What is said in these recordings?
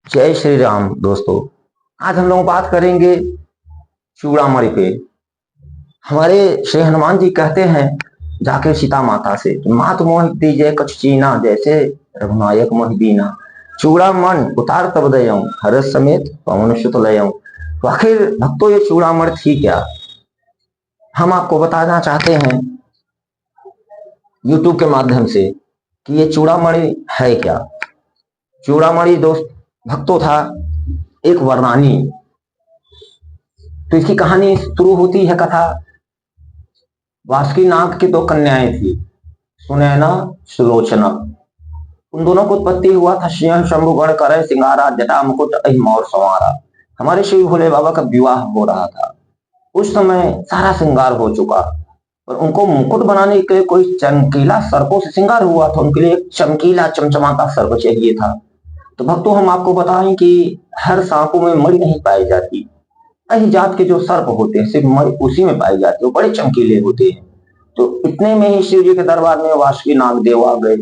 जय श्री राम दोस्तों। आज हम लोग बात करेंगे चूड़ामणि पे। हमारे श्री हनुमान जी कहते हैं जाके सीता माता से, मात मोह दीजिए कछ चीना, जैसे रघुनायक मोह दीना। चूड़ामण उतार तब दयऊं, हर्ष समेत पवन सुत लयऊं। तो आखिर भक्तों ये चूड़ामणि थी क्या? हम आपको बताना चाहते हैं यूट्यूब के माध्यम से कि ये चूड़ामणि है क्या। चूड़ामणि दोस्त भक्तों था एक वरदानी। तो इसकी कहानी शुरू होती है कथा। वासुकीनाग की दो कन्याएं थी, सुनैना सुलोचना। उन दोनों को उत्पत्ति हुआ था सिंह शंभु गण करे सिंगारा, जटा मुकुट अहि और संवारा। हमारे श्री भोले बाबा का विवाह हो रहा था। उस समय सारा श्रृंगार हो चुका, और उनको मुकुट बनाने के लिए कोई चमकीला सर्पों से श्रृंगार हुआ था। उनके लिए एक चमकीला चमचमाता सर्प चाहिए था। तो भक्तों हम आपको बताएं कि हर सांपों में मणि नहीं पाई जाती। अहि जात के जो सर्प होते हैं सिर्फ मणि उसी में पाई जाती है, वो बड़े चमकीले होते हैं। तो इतने में ही शिव जी के दरबार में वासुकी नाग देव आ गए।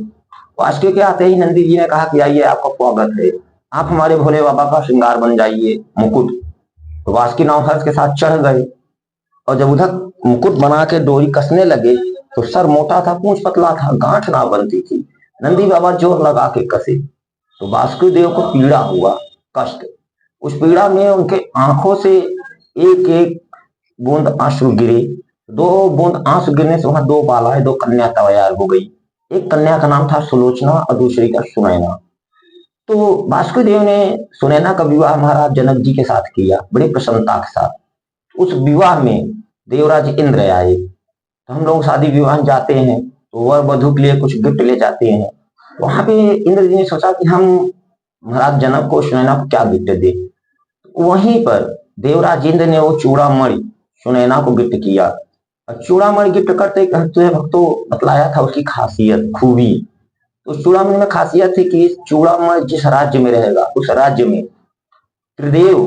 वासुकी के आते ही नंदी जी ने कहा कि आइए आपका स्वागत है, आप हमारे भोले बाबा का श्रृंगार बन जाइए मुकुट। तो वासुकी नाग हर्ष के साथ चढ़ गए, और जब उधर मुकुट बना के डोरी कसने लगे तो सर मोटा था, पूंछ पतला था, गांठ ना बनती थी। नंदी बाबा जोर लगा के कसे तो वासुकी देव को पीड़ा हुआ, कष्ट। उस पीड़ा में उनके आंखों से एक एक बूंद आंसू गिरे। दो बूंद आंसू गिरने से वहां दो बालाएं, दो कन्या तैयार हो गई। एक कन्या का नाम था सुलोचना और दूसरी का सुनैना। तो वासुकी देव ने सुनैना का विवाह महाराज जनक जी के साथ किया, बड़ी प्रसन्नता के साथ। उस विवाह में देवराज इंद्र आए। तो हम लोग शादी विवाह जाते हैं तो वर वधु के लिए कुछ गिफ्ट ले जाते हैं। वहां पे इंद्र जी ने सोचा कि हम महाराज जनक को सुनैना को क्या गिफ्ट दे। वहीं पर देवराज इंद्र ने वो चूड़ामणि सुनैना को गिफ्ट किया। और चूड़ामणि गिफ्ट करते कहते भक्तों बतलाया था उसकी खासियत खूबी। उस चूड़ामणि में खासियत थी कि इस चूड़ामणि जिस राज्य में रहेगा उस राज्य में त्रिदेव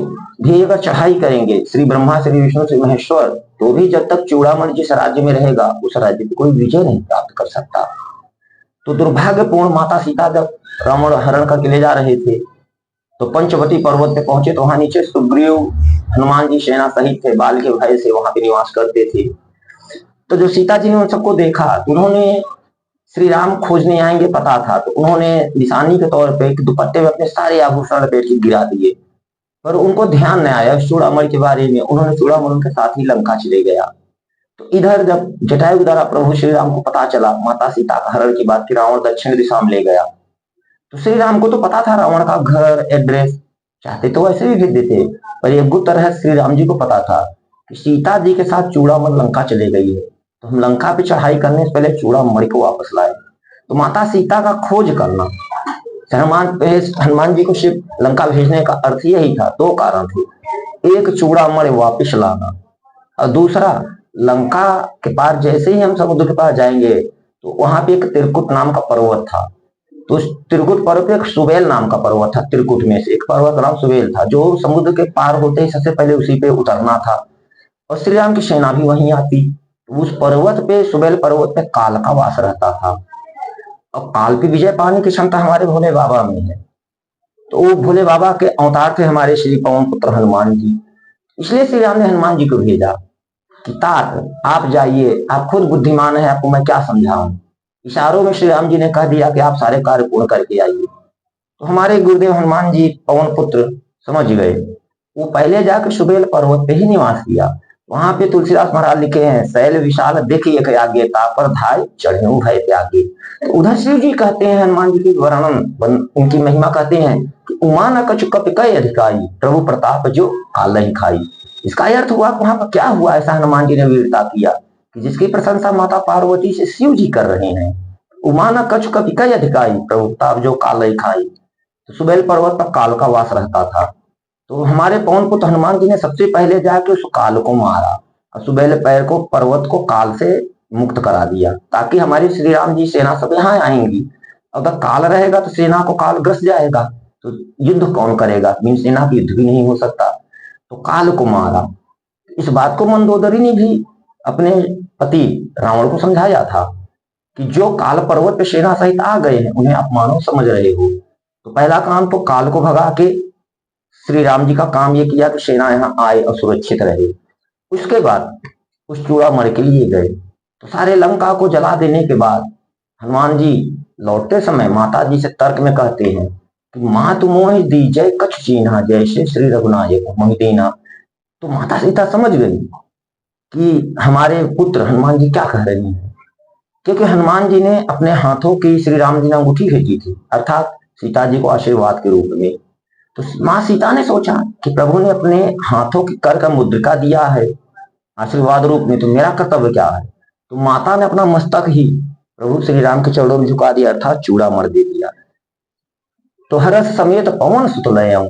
भी अगर चढ़ाई करेंगे, श्री ब्रह्मा श्री विष्णु श्री महेश्वर, तो भी जब तक चूड़ामणि जिस राज्य में रहेगा उस राज्य पे कोई विजय नहीं प्राप्त कर सकता। तो दुर्भाग्यपूर्ण माता सीता जब रावण हरण करके ले जा रहे थे तो पंचवटी पर्वत पे पहुंचे तो वहां नीचे सुग्रीव हनुमान जी सेना सहित थे, बाल के भय से वहां पे निवास करते थे। तो जो सीता जी ने उन सबको देखा, उन्होंने श्री राम खोजने आएंगे पता था, तो उन्होंने निशानी के तौर पे एक दुपट्टे में अपने सारे आभूषण लपेट के गिरा दिए। पर उनको ध्यान नहीं आया चूड़ामणि के बारे में। उन्होंने चूड़ामणि के साथ ही लंका चले गया। तो इधर जब जटायु द्वारा प्रभु श्री राम को पता चला माता सीता का हरण की बात की, रावण दक्षिण दिशा में ले गया। तो श्री राम को तो पता था रावण का घर एड्रेस, चाहते तो वैसे भी भेज देते, पर एक गुप्त रहस्य श्री राम जी को पता था कि सीता जी के साथ चूड़ामणि लंका चले गई है। तो हम लंका पे चढ़ाई करने से पहले चूड़ामणि को वापस लाए। तो माता सीता का खोज करना हनुमान जी को सिर्फ लंका भेजने का अर्थ यही था। दो कारण थे, एक चूड़ामणि वापस लाना, और दूसरा लंका के पार जैसे ही हम समुद्र के पार जाएंगे तो वहां पे एक त्रिकुट नाम का पर्वत था। तो उस त्रिकुट पर्वत पे एक सुबेल नाम का पर्वत था। त्रिकुट में से एक पर्वत नाम सुबेल था, जो समुद्र के पार होते ही सबसे पहले उसी पे उतरना था। और श्री राम की सेना भी वहीं आती। उस पर्वत पे, सुबेल पर्वत पे काल का वास रहता था, और काल पे विजय पाने की क्षमता हमारे भोले बाबा में है। तो वो भोले बाबा के अवतार थे हमारे श्री पवन पुत्र हनुमान जी। इसलिए श्री राम ने हनुमान जी को भेजा कि तात आप जाइए, आप खुद बुद्धिमान है, आपको मैं क्या समझाऊं। इशारों में श्री राम जी ने कह दिया कि आप सारे कार्य पूर्ण करके आइए। तो हमारे गुरुदेव हनुमान जी पवन पुत्र समझ गए। वो पहले जाकर सुबेल पर्वत पे ही निवास किया। वहां पे तुलसीदास महाराज लिखे हैं, शैल विशाल देखिए के आगे, तापर धाय चढ़े भय त्यागे। तो उधर शिव जी कहते हैं हनुमान जी की वर्णन, उनकी महिमा कहते हैं कि उमा न कछु कपि कई अधिकारी, प्रभु प्रताप जो काल नहीं खाई। इसका अर्थ हुआ वहां पर क्या हुआ, ऐसा हनुमान जी ने वीरता किया कि जिसकी प्रशंसा माता पार्वती से शिव जी कर रहे हैं। उमा न कछु कपि कई अधिकारी, प्रभु प्रताप जो काल नहीं खाई। तो सुबेल पर्वत पर काल का वास रहता था। तो हमारे पवन पुत्र हनुमान जी ने सबसे पहले जाके उस काल को मारा, और सुबेल पैर को पर्वत को काल से मुक्त करा दिया, ताकि हमारी श्री राम जी सेना सब यहाँ आएंगी। अगर काल रहेगा तो सेना को काल ग्रस जाएगा, तो युद्ध कौन करेगा, बिन सेना की युद्ध भी नहीं हो सकता। तो काल को मारा। इस बात को मंदोदरी ने भी अपने पति रावण को समझाया था कि जो काल पर्वत पे सेना सहित आ गए हैं उन्हें आप मानव समझ रहे हो। तो पहला काम तो काल को भगा के श्री राम जी का काम ये किया कि सेना यहाँ आए और सुरक्षित रहे। उसके बाद उस चूड़ामणि के लिए गए। तो सारे लंका को जला देने के बाद हनुमान जी लौटते समय माता जी से तर्क में कहते हैं कि माँ तुम मोहि दीजय कछ चीन्हा जैसे श्री रघुनायक मोहि दीना। तो माता सीता समझ गई कि हमारे पुत्र हनुमान जी क्या कह रही हैं, क्योंकि हनुमान जी ने अपने हाथों की श्री राम जी ने अंगूठी भेजी थी, अर्थात सीता जी को आशीर्वाद के रूप में। तो माँ सीता ने सोचा कि प्रभु ने अपने हाथों की कर का मुद्रिका दिया है आशीर्वाद रूप में, तो मेरा कर्तव्य क्या है। तो माता ने अपना मस्तक ही प्रभु श्री राम के चरणों में झुका दिया, अर्थात चूड़ामणि दे दिया। तो हर्ष समेत पवन सुत लयऊ,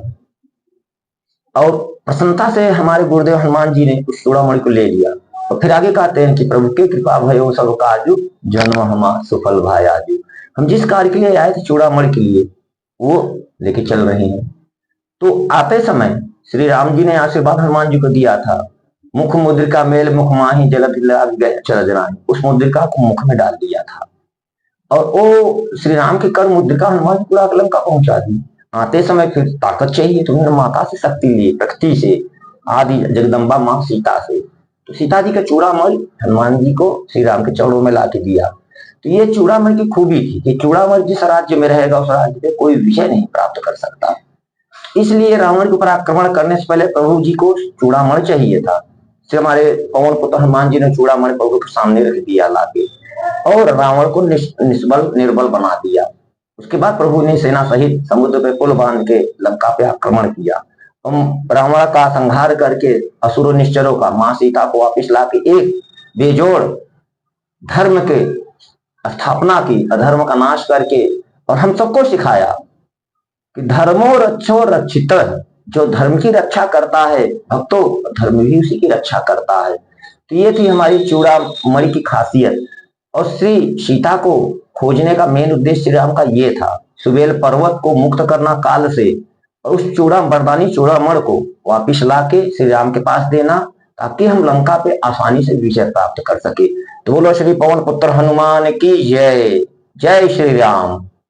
और प्रसन्नता से हमारे गुरुदेव हनुमान जी ने उस चूड़ामणि को ले लिया। और फिर आगे कहते हैं कि प्रभु के कृपा भयो सब काजू जन्म हमा सुफल भायाजू। हम जिस कार्य के लिए आए थे चूड़ामणि के लिए वो लेके चल रहे हैं। तो आते समय श्री राम जी ने आशीर्वाद हनुमान जी को दिया था, मुख मुद्रिका मेल मुख माही जलद लाग गए चल जनाए। उस मुद्रिका को मुख में डाल दिया था और वो श्री राम की कर मुद्रिका हनुमान जी पूरा लंका पहुंचा दी। आते समय फिर ताकत चाहिए, तो उन्होंने माता से शक्ति ली, प्रकृति से, आदि जगदम्बा माँ सीता से। तो सीता जी का चूड़ामणि हनुमान जी को श्री राम के चरणों में ला के दिया। तो ये चूड़ामणि की खूबी थी कि चूड़ामणि जिस राज्य में रहेगा उस राज्य में कोई विजय नहीं प्राप्त कर सकता। इसलिए रावण के ऊपर आक्रमण करने से पहले प्रभु जी को चूड़ामणि चाहिए था। हमारे पवन पुत्र हनुमान जी ने चूड़ामणि प्रभु के सामने रख दिया लाके, और रावण को निष्बल निर्बल बना दिया। उसके बाद प्रभु ने सेना सहित समुद्र पे पुल बांध के लंका पे आक्रमण किया। रावण का संहार करके असुरों निश्चरों का मां सीता को वापिस लाके एक बेजोड़ धर्म के स्थापना की, अधर्म का नाश करके, और हम सबको सिखाया कि धर्मो रक्षो रक्षित, जो धर्म की रक्षा करता है भक्तों धर्म भी उसी की रक्षा करता है। तो ये थी हमारी चूड़ामणि की खासियत। और श्री सीता को खोजने का मेन उद्देश्य श्री राम का ये था, सुबेल पर्वत को मुक्त करना काल से, और उस वरदानी चूड़ामणि को वापिस लाके श्री राम के पास देना, ताकि हम लंका पे आसानी से विजय प्राप्त कर सके। तो बोलो श्री पवन पुत्र हनुमान की जय। जय श्री राम।